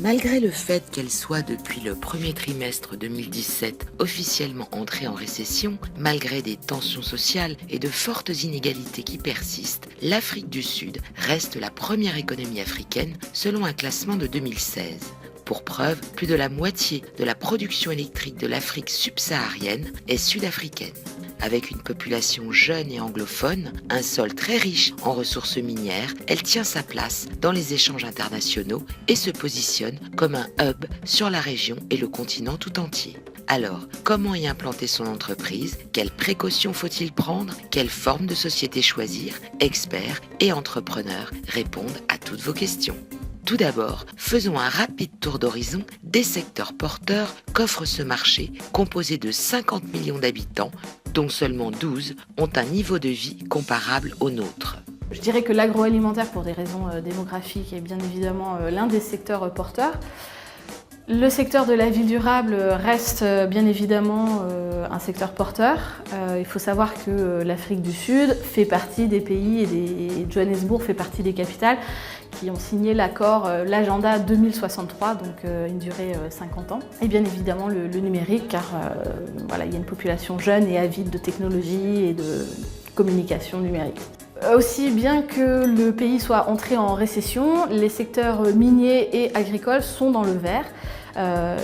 Malgré le fait qu'elle soit depuis le premier trimestre 2017 officiellement entrée en récession, malgré des tensions sociales et de fortes inégalités qui persistent, l'Afrique du Sud reste la première économie africaine selon un classement de 2016. Pour preuve, plus de la moitié de la production électrique de l'Afrique subsaharienne est sud-africaine. Avec une population jeune et anglophone, un sol très riche en ressources minières, elle tient sa place dans les échanges internationaux et se positionne comme un hub sur la région et le continent tout entier. Alors, comment y implanter son entreprise? Quelles précautions faut-il prendre? Quelle forme de société choisir? Experts et entrepreneurs répondent à toutes vos questions. Tout d'abord, faisons un rapide tour d'horizon des secteurs porteurs qu'offre ce marché composé de 50 millions d'habitants, dont seulement 12 ont un niveau de vie comparable au nôtre. Je dirais que l'agroalimentaire, pour des raisons démographiques, est bien évidemment l'un des secteurs porteurs. Le secteur de la ville durable reste bien évidemment un secteur porteur. Il faut savoir que l'Afrique du Sud fait partie des pays et Johannesburg fait partie des capitales qui ont signé l'accord, l'agenda 2063, donc une durée 50 ans. Et bien évidemment le numérique, car voilà, il y a une population jeune et avide de technologie et de communication numérique. Aussi bien que le pays soit entré en récession, les secteurs miniers et agricoles sont dans le vert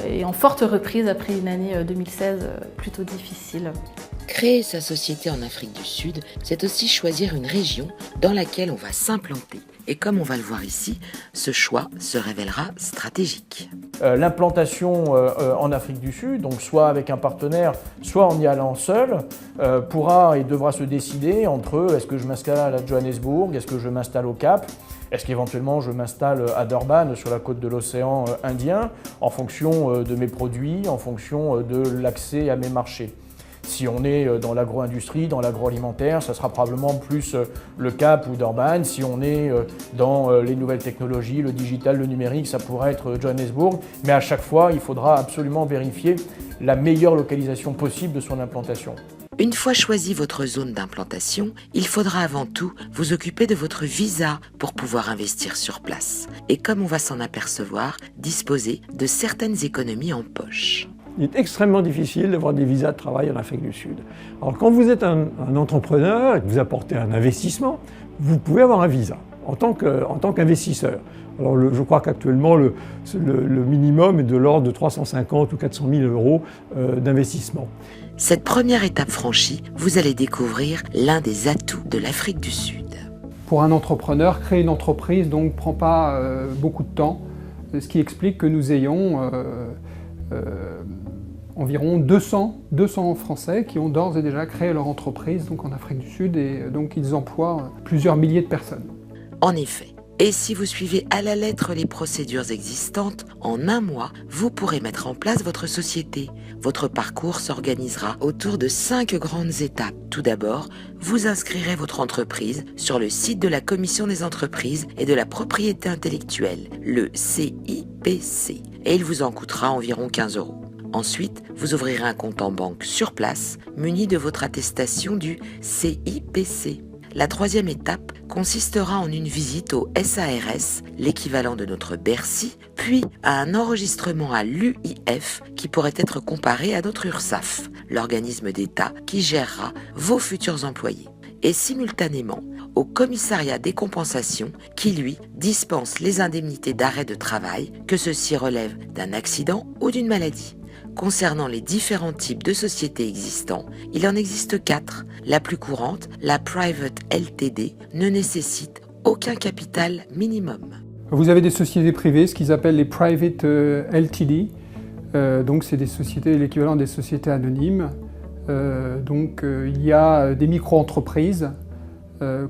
et en forte reprise après une année 2016 plutôt difficile. Créer sa société en Afrique du Sud, c'est aussi choisir une région dans laquelle on va s'implanter. Et comme on va le voir ici, ce choix se révélera stratégique. L'implantation en Afrique du Sud, donc soit avec un partenaire, soit en y allant seul, pourra et devra se décider entre est-ce que je m'installe à Johannesburg, est-ce que je m'installe au Cap, est-ce qu'éventuellement je m'installe à Durban sur la côte de l'océan Indien, en fonction de mes produits, en fonction de l'accès à mes marchés. Si on est dans l'agro-industrie, dans l'agroalimentaire, ça sera probablement plus le Cap ou Durban. Si on est dans les nouvelles technologies, le digital, le numérique, ça pourrait être Johannesburg. Mais à chaque fois, il faudra absolument vérifier la meilleure localisation possible de son implantation. Une fois choisie votre zone d'implantation, il faudra avant tout vous occuper de votre visa pour pouvoir investir sur place. Et comme on va s'en apercevoir, disposer de certaines économies en poche. Il est extrêmement difficile d'avoir des visas de travail en Afrique du Sud. Alors quand vous êtes un entrepreneur et que vous apportez un investissement, vous pouvez avoir un visa en tant qu'investisseur. Alors je crois qu'actuellement le minimum est de l'ordre de 350 ou 400 000 euros d'investissement. Cette première étape franchie, vous allez découvrir l'un des atouts de l'Afrique du Sud. Pour un entrepreneur, créer une entreprise ne prend pas beaucoup de temps, ce qui explique que nous ayons environ 200 Français qui ont d'ores et déjà créé leur entreprise donc en Afrique du Sud et donc ils emploient plusieurs milliers de personnes. En effet, et si vous suivez à la lettre les procédures existantes, en un mois, vous pourrez mettre en place votre société. Votre parcours s'organisera autour de 5 grandes étapes. Tout d'abord, vous inscrirez votre entreprise sur le site de la Commission des entreprises et de la propriété intellectuelle, le CIPC, et il vous en coûtera environ 15 €. Ensuite, vous ouvrirez un compte en banque sur place, muni de votre attestation du CIPC. La troisième étape consistera en une visite au SARS, l'équivalent de notre Bercy, puis à un enregistrement à l'UIF qui pourrait être comparé à notre URSSAF, l'organisme d'État qui gérera vos futurs employés. Et simultanément au commissariat des compensations qui, lui, dispense les indemnités d'arrêt de travail, que ceux-ci relèvent d'un accident ou d'une maladie. Concernant les différents types de sociétés existants, il en existe 4. La plus courante, la Private Ltd, ne nécessite aucun capital minimum. Vous avez des sociétés privées, ce qu'ils appellent les Private Ltd. Donc c'est des sociétés, l'équivalent des sociétés anonymes. Il y a des micro-entreprises,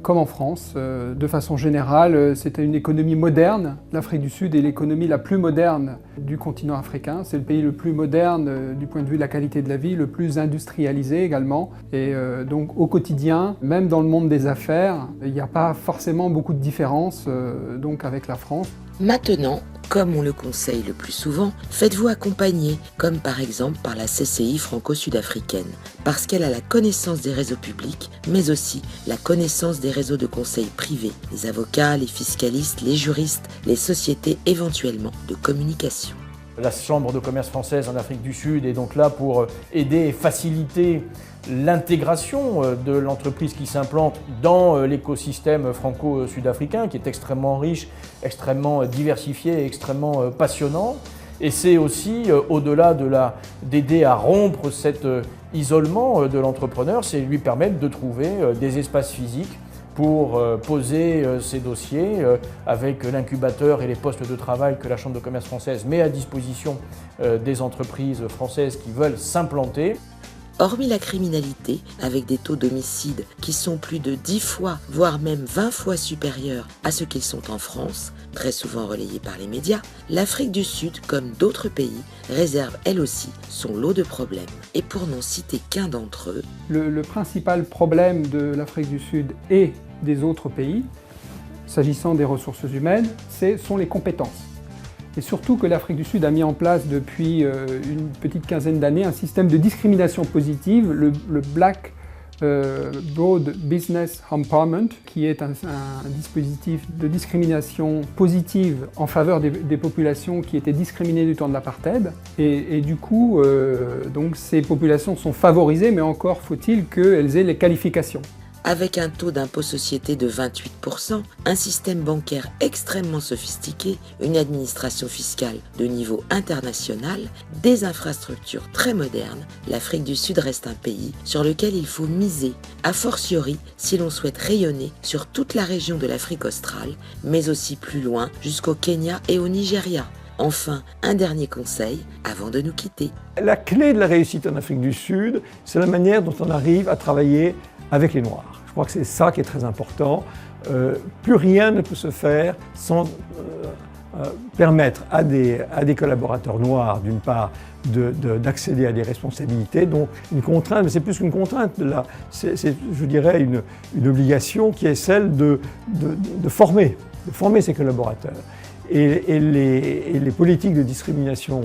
comme en France. De façon générale, c'était une économie moderne. L'Afrique du Sud est l'économie la plus moderne du continent africain. C'est le pays le plus moderne du point de vue de la qualité de la vie, le plus industrialisé également. Et donc au quotidien, même dans le monde des affaires, il n'y a pas forcément beaucoup de différences donc avec la France. Maintenant, Comme on le conseille le plus souvent, faites-vous accompagner, comme par exemple par la CCI franco-sud-africaine, parce qu'elle a la connaissance des réseaux publics, mais aussi la connaissance des réseaux de conseil privés, les avocats, les fiscalistes, les juristes, les sociétés éventuellement de communication. La Chambre de commerce française en Afrique du Sud est donc là pour aider et faciliter l'intégration de l'entreprise qui s'implante dans l'écosystème franco-sud-africain, qui est extrêmement riche, extrêmement diversifié et extrêmement passionnant. Et c'est aussi, au-delà d'aider à rompre cet isolement de l'entrepreneur, c'est lui permettre de trouver des espaces physiques pour poser ses dossiers avec l'incubateur et les postes de travail que la Chambre de commerce française met à disposition des entreprises françaises qui veulent s'implanter. Hormis la criminalité, avec des taux d'homicide qui sont plus de 10 fois, voire même 20 fois supérieurs à ce qu'ils sont en France, très souvent relayés par les médias, l'Afrique du Sud, comme d'autres pays, réserve elle aussi son lot de problèmes. Et pour n'en citer qu'un d'entre eux, le principal problème de l'Afrique du Sud et des autres pays, s'agissant des ressources humaines, sont les compétences. Et surtout que l'Afrique du Sud a mis en place depuis une petite quinzaine d'années un système de discrimination positive, le Black Broad Business Empowerment, qui est un dispositif de discrimination positive en faveur des populations qui étaient discriminées du temps de l'apartheid. Et du coup, donc ces populations sont favorisées, mais encore faut-il qu'elles aient les qualifications. avec un taux d'impôt société de 28%, un système bancaire extrêmement sophistiqué, une administration fiscale de niveau international, des infrastructures très modernes, l'Afrique du Sud reste un pays sur lequel il faut miser, a fortiori si l'on souhaite rayonner sur toute la région de l'Afrique australe, mais aussi plus loin jusqu'au Kenya et au Nigeria. Enfin, un dernier conseil avant de nous quitter. La clé de la réussite en Afrique du Sud, c'est la manière dont on arrive à travailler avec les Noirs. Je crois que c'est ça qui est très important. Plus rien ne peut se faire sans permettre à des collaborateurs noirs, d'une part, d'accéder à des responsabilités. Donc une contrainte, mais c'est plus qu'une contrainte, c'est, je dirais, une obligation qui est celle de former ces collaborateurs. Et les politiques de discrimination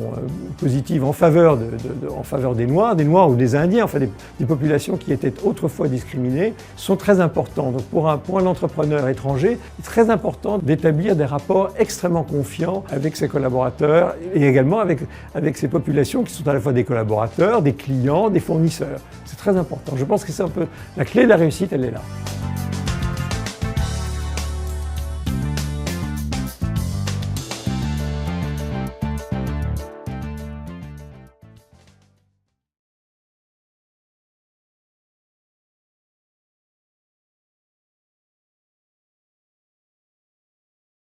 positive en faveur des Noirs ou des Indiens, enfin des populations qui étaient autrefois discriminées, sont très importantes. Donc pour un entrepreneur étranger, c'est très important d'établir des rapports extrêmement confiants avec ses collaborateurs et également avec ces populations qui sont à la fois des collaborateurs, des clients, des fournisseurs. C'est très important. Je pense que c'est un peu la clé de la réussite, elle est là.